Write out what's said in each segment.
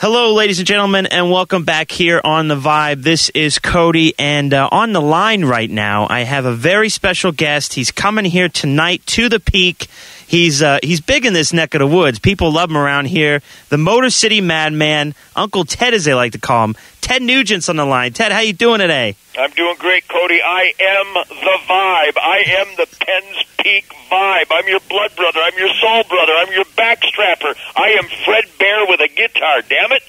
Hello, ladies and gentlemen, and welcome back here on The Vibe. This is Cody, and on the line right now, I have a very special guest. He's coming here tonight to the Peak. He's big in this neck of the woods. People love him around here. The Motor City Madman, Uncle Ted, as they like to call him. Ted Nugent's on the line. Ted, how you doing today? I'm doing great, Cody. I am the Vibe. I am the Penn's Peak Vibe. I'm your blood brother. I'm your soul brother. I'm your backstrapper. I am Fred Bear with a guitar, damn it.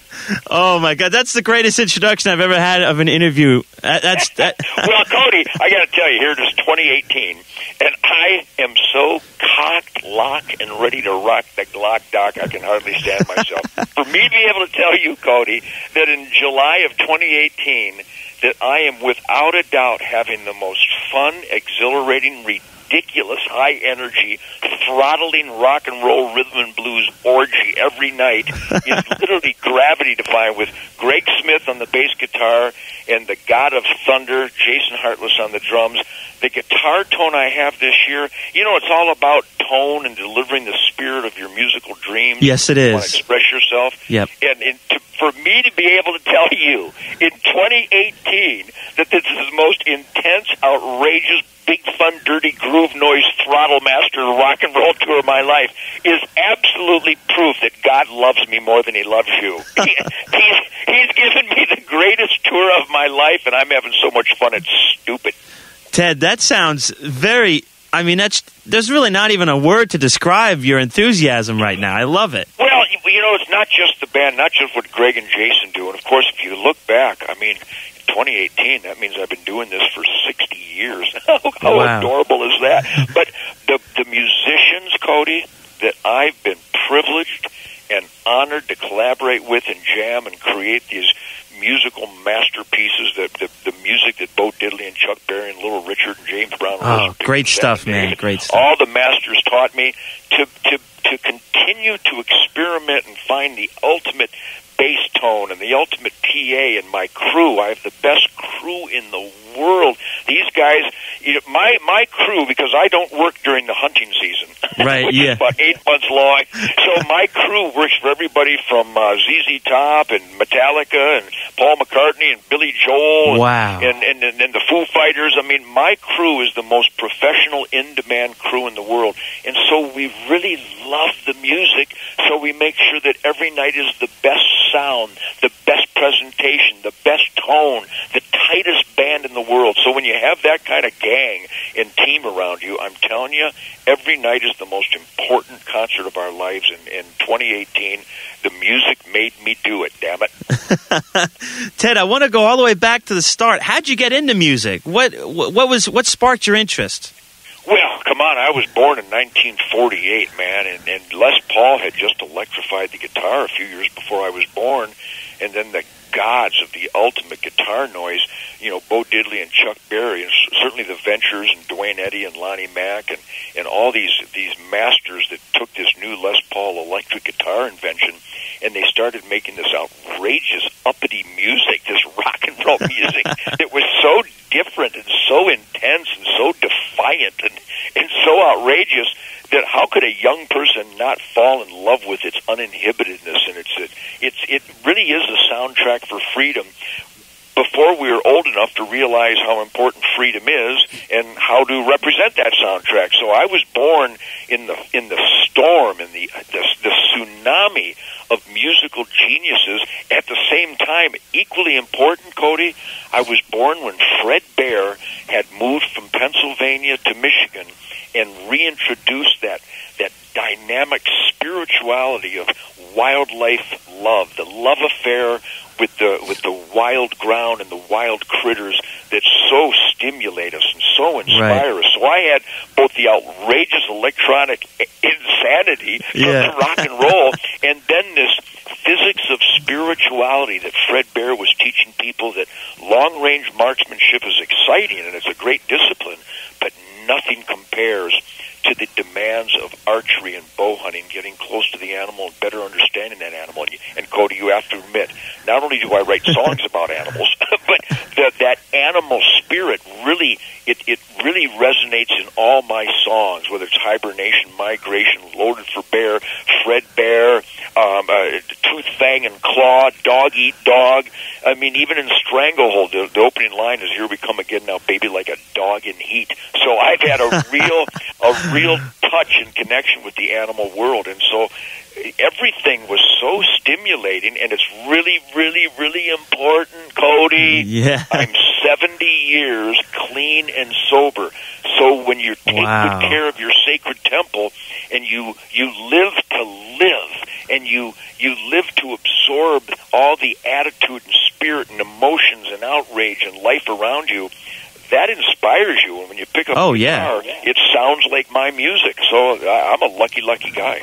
Oh, my God. That's the greatest introduction I've ever had of an interview. Well, Cody, I got to tell you, here it is 2018, and I am so cocked, locked, and ready to rock the Glock, Doc, I can hardly stand myself. For me to be able to tell you, Cody, that in July of 2018, that I am without a doubt having the most fun, exhilarating, ridiculous, high-energy, throttling rock and roll rhythm and blues orgy every night is literally gravity-defying, with Greg Smith on the bass guitar and the God of Thunder, Jason Hartless, on the drums. The guitar tone I have this year, you know, it's all about tone and delivering the spirit of your musical dreams. Yes, it is. You want to express yourself. Yep. And for me to be able to tell you in 2018 that this is the most intense, outrageous, big fun, dirty groove noise, throttle master rock and roll tour of my life is absolutely proof that God loves me more than he loves you. He's given me the greatest tour of my life, and I'm having so much fun, it's stupid. Ted, that sounds very... I mean, there's really not even a word to describe your enthusiasm right now. I love it. Well, you know, it's not just the band, not just what Greg and Jason do. And, of course, if you look back, I mean, 2018, that means I've been doing this for 60 years. How wow. Adorable is that? But the musicians, Cody, that I've been privileged and honored to collaborate with and jam and create these musical masterpieces, the music that Bo Diddley and Chuck Berry and Little Richard and James Brown. Oh, great stuff, man! Great stuff. All the masters taught me to continue to experiment and find the ultimate bass tone and the ultimate PA and my crew. I have the best crew in the world. These guys, you know, my crew, because I don't work during the hunting season, right? which Yeah, is about 8 months long. So my crew works for everybody from ZZ Top and Metallica and Paul McCartney and Billy Joel. Wow. And the Foo Fighters. I mean, my crew is the most professional, in-demand crew in the world. And so we really love the music, so we make sure that every night is the best sound, the best presentation, the best tone, the tightest band in the world. So when you have that kind of gang and team around you, I'm telling you, every night is the most important concert of our lives. And in 2018, the music made me do it, damn it. Ted, I want to go all the way back to the start. How'd you get into music? What sparked your interest? Well, come on, I was born in 1948, man, and Les Paul had just electrified the guitar a few years before I was born, and then the gods of the ultimate guitar noise, you know, Bo Diddley and Chuck Berry, and certainly the Ventures and Duane Eddy and Lonnie Mack, and all these masters that took this new Les Paul electric guitar invention, and they started making this outrageous, uppity music, this rock and roll music that was so different and so intense and so defiant and so outrageous that how could a young person not fall in love with its uninhibitedness? And it really is a soundtrack for freedom. Before we were old enough to realize how important freedom is and how to represent that soundtrack. So I was born in the storm, in the tsunami of musical geniuses. At the same time, equally important, Cody, I was born when Fred Bear had moved from Pennsylvania to Michigan and reintroduced that dynamic spirituality of wildlife love, the love affair with the wild ground and the wild critters that so stimulate us and so inspire us. So I had both the outrageous electronic insanity of rock and roll and then this physics of spirituality that Fred Bear was teaching people, that long-range marksmanship is exciting and it's a great discipline, but nothing compares to the demands of archery and bow hunting, getting close to the animal and better understanding that animal. And Cody, you have to admit, not only do I write songs about animals, but that animal spirit really, it really resonates in all my songs, whether it's Hibernation, Migration, Loaded for Bear, Fred Bear, Tooth, Fang, and claw, dog eat dog. I mean, even in Stranglehold, the opening line is, "Here we come again now, baby, like a dog in heat." So I've had a real touch and connection with the animal world, and so everything was so stimulating, and it's really, really, really important, Cody. Yeah. I'm 70 years clean and sober. So when you take good care of your sacred temple, and you live to live, and you live to absorb all the attitude and spirit and emotions and outrage and life around you, that inspires you. And when you pick up a guitar, it sounds like my music. So I'm a lucky, lucky guy.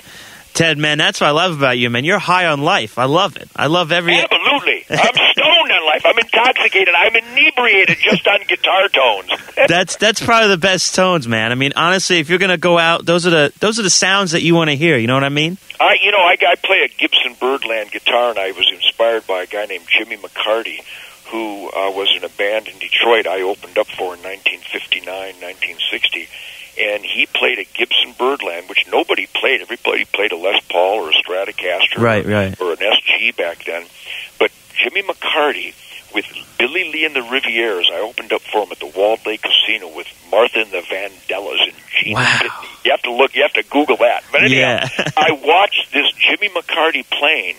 Ted, man, that's what I love about you, man. You're high on life. I love it. I love every... Absolutely. I'm stoned on life. I'm intoxicated. I'm inebriated just on guitar tones. That's probably the best tones, man. I mean, honestly, if you're going to go out, those are the sounds that you want to hear. You know what I mean? I play a Gibson Birdland guitar, and I was inspired by a guy named Jimmy McCarty, who was in a band in Detroit I opened up for in 1959, 1960. And he played a Gibson Birdland, which nobody played. Everybody played a Les Paul or a Stratocaster or an SG back then. But Jimmy McCarty, with Billy Lee and the Rivieres, I opened up for him at the Walled Lake Casino with Martha and the Vandellas and Gene Pitney. You have to Google that. But anyhow, I watched this Jimmy McCarty playing,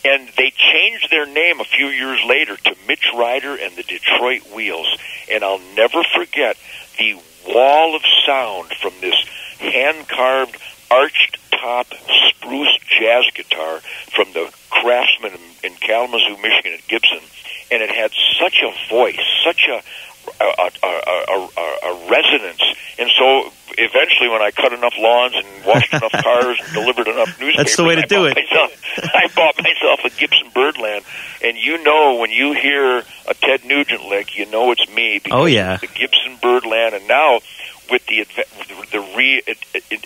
and they changed their name a few years later to Mitch Ryder and the Detroit Wheels. And I'll never forget the wall of sound from this hand-carved, arched-top spruce jazz guitar from the Craftsman in Kalamazoo, Michigan at Gibson. And it had such a voice, such a resonance. And so eventually when I cut enough lawns and washed enough cars and delivered enough newspapers, that's the way to do it. I bought myself a Gibson Birdland. And when you hear a Ted Nugent lick, you know it's me. Because the Gibson Birdland, and now with the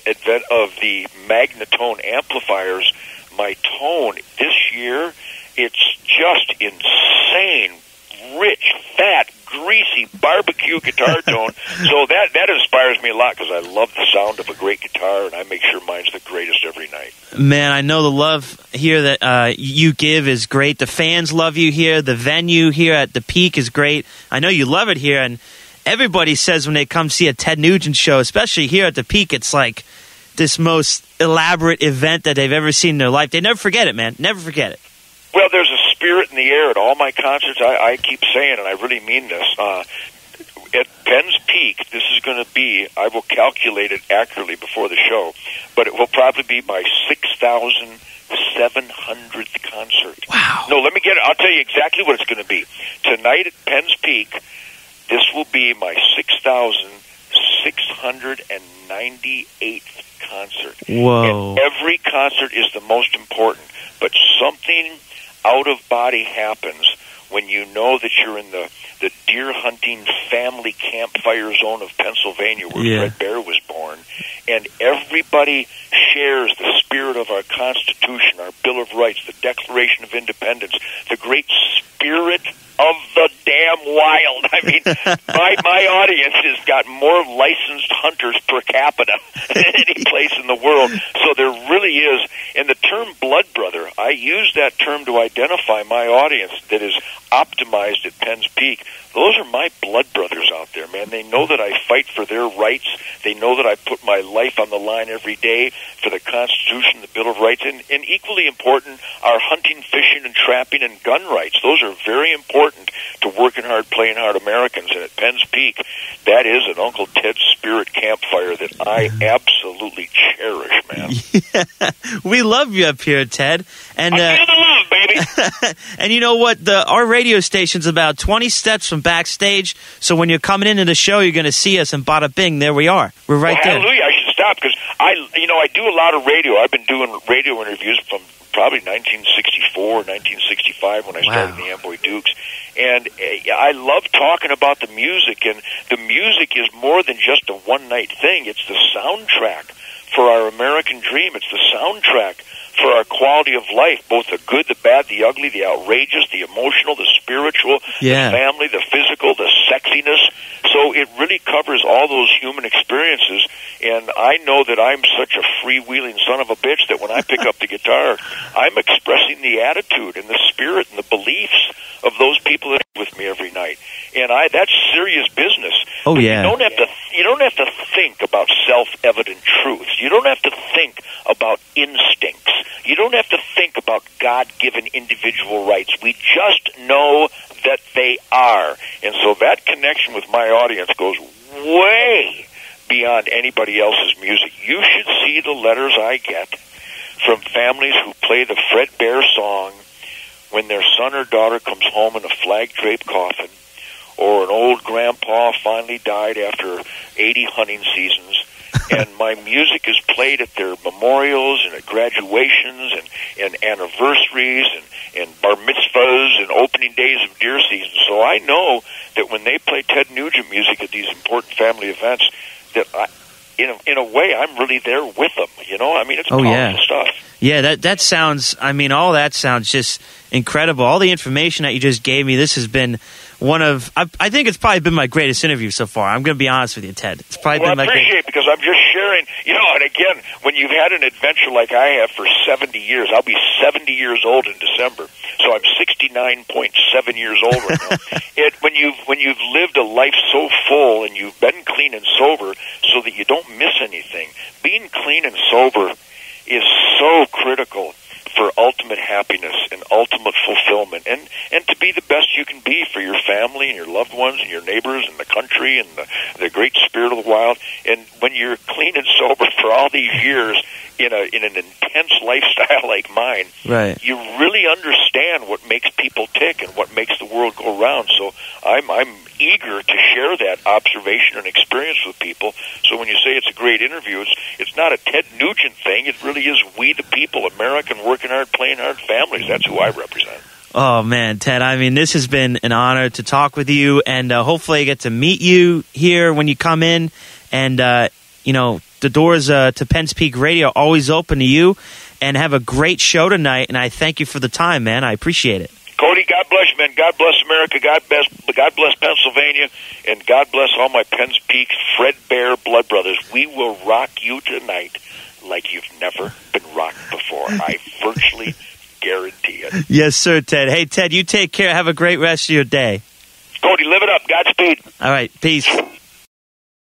advent of the Magnatone amplifiers, my tone this year, it's just insane, rich, fat, greasy barbecue guitar tone. So that inspires me a lot because I love the sound of a great guitar, and I make sure mine's the greatest every night. Man, I know the love here that you give is great. The fans love you here. The venue here at the Peak is great. I know you love it here, and everybody says when they come see a Ted Nugent show, especially here at the Peak, it's like this most elaborate event that they've ever seen in their life. They never forget it, man. Never forget it. Well, there's a spirit in the air at all my concerts. I keep saying, and I really mean this, at Penn's Peak, this is going to be, I will calculate it accurately before the show, but it will probably be my 6,700th concert. Wow. No, let me get it. I'll tell you exactly what it's going to be. Tonight at Penn's Peak, this will be my 6,698th concert. Whoa. And every concert is the most important, but something out-of-body happens when you know that you're in the deer hunting family campfire zone of Pennsylvania where Fred Bear was born, and everybody shares the spirit of our Constitution, our Bill of Rights, the Declaration of Independence, the great spirit of the damn wild. I mean, my audience has got more licensed hunters per capita than any place in the world. So there really is, and the term blood brother, I use that term to identify my audience that is optimized at Penn's Peak. Those are my blood brothers out there, man. They know that I fight for their rights. They know that I put my life on the line every day for the Constitution, the Bill of Rights, and equally important, our hunting, fishing, and trapping and gun rights. Those are very important to working hard, playing hard Americans. And at Penn's Peak, that is an Uncle Ted spirit campfire that I absolutely cherish, man. Yeah. We love you up here, Ted. And I feel the love, baby. And you know what? Our radio station's about 20 steps from backstage, so when you're coming into the show, you're going to see us, and bada bing, there we are. We're right there. Hallelujah. I should stop because I do a lot of radio. I've been doing radio interviews from probably 1964, 1965 when I started the Amboy Dukes. And I love talking about the music, and the music is more than just a one-night thing. It's the soundtrack for our American dream. It's the soundtrack for our quality of life, both the good, the bad, the ugly, the outrageous, the emotional, the spiritual, the family, the physical, the sexiness. So it really covers all those human experiences, and I know that I'm such a freewheeling son of a bitch that when I pick up the guitar, I'm expressing the attitude and the spirit and the beliefs of those people that are with me every night. And that's serious business. Oh, yeah. You don't have to think about self-evident truths. You don't have to think about instincts. You don't have to think about God-given individual rights. We just know that they are. And so that connection with my audience goes way beyond anybody else's music. You should see the letters I get from families who play the Fred Bear song when their son or daughter comes home in a flag-draped coffin, or an old grandpa finally died after 80 hunting seasons, and my music is played at their memorials and at graduations and anniversaries and bar mitzvahs and opening days of deer season. So I know that when they play Ted Nugent music at these important family events, that in a way, I'm really there with them. You know, I mean, it's powerful stuff. Yeah, that sounds, I mean, all that sounds just incredible. All the information that you just gave me, this has been one of, I think it's probably been my greatest interview so far. I'm going to be honest with you, Ted. It's probably been my greatest. I appreciate it, because I'm just sharing, you know, and again, when you've had an adventure like I have for 70 years, I'll be 70 years old in December, so I'm 69.7 years old right now. When you've lived a life so full and you've been clean and sober so that you don't miss anything, being clean and sober is so critical for ultimate happiness and ultimate fulfillment, and to be the best you can be for your family and your loved ones and your neighbors and the country and the great spirit of the wild. And when you're clean and sober for all these years in an intense lifestyle like mine, right, you really understand what makes people tick and what makes the world go round. So I'm eager to share that observation and experience with people. So when you say it's a great interview, it's not a Ted Nugent thing. It really is we the people, American, working hard, playing hard families. That's who I represent. Oh, man, Ted, I mean, this has been an honor to talk with you, and hopefully I get to meet you here when you come in. And, you know, the doors to Penn's Peak Radio always open to you, and have a great show tonight. And I thank you for the time, man. I appreciate it. Cody, God bless you, man. God bless America. God bless Pennsylvania. And God bless all my Penn's Peak Fred Bear blood brothers. We will rock you tonight like you've never been rocked before. I virtually guarantee it. Yes, sir, Ted. Hey, Ted, you take care. Have a great rest of your day. Cody, live it up. Godspeed. All right. Peace.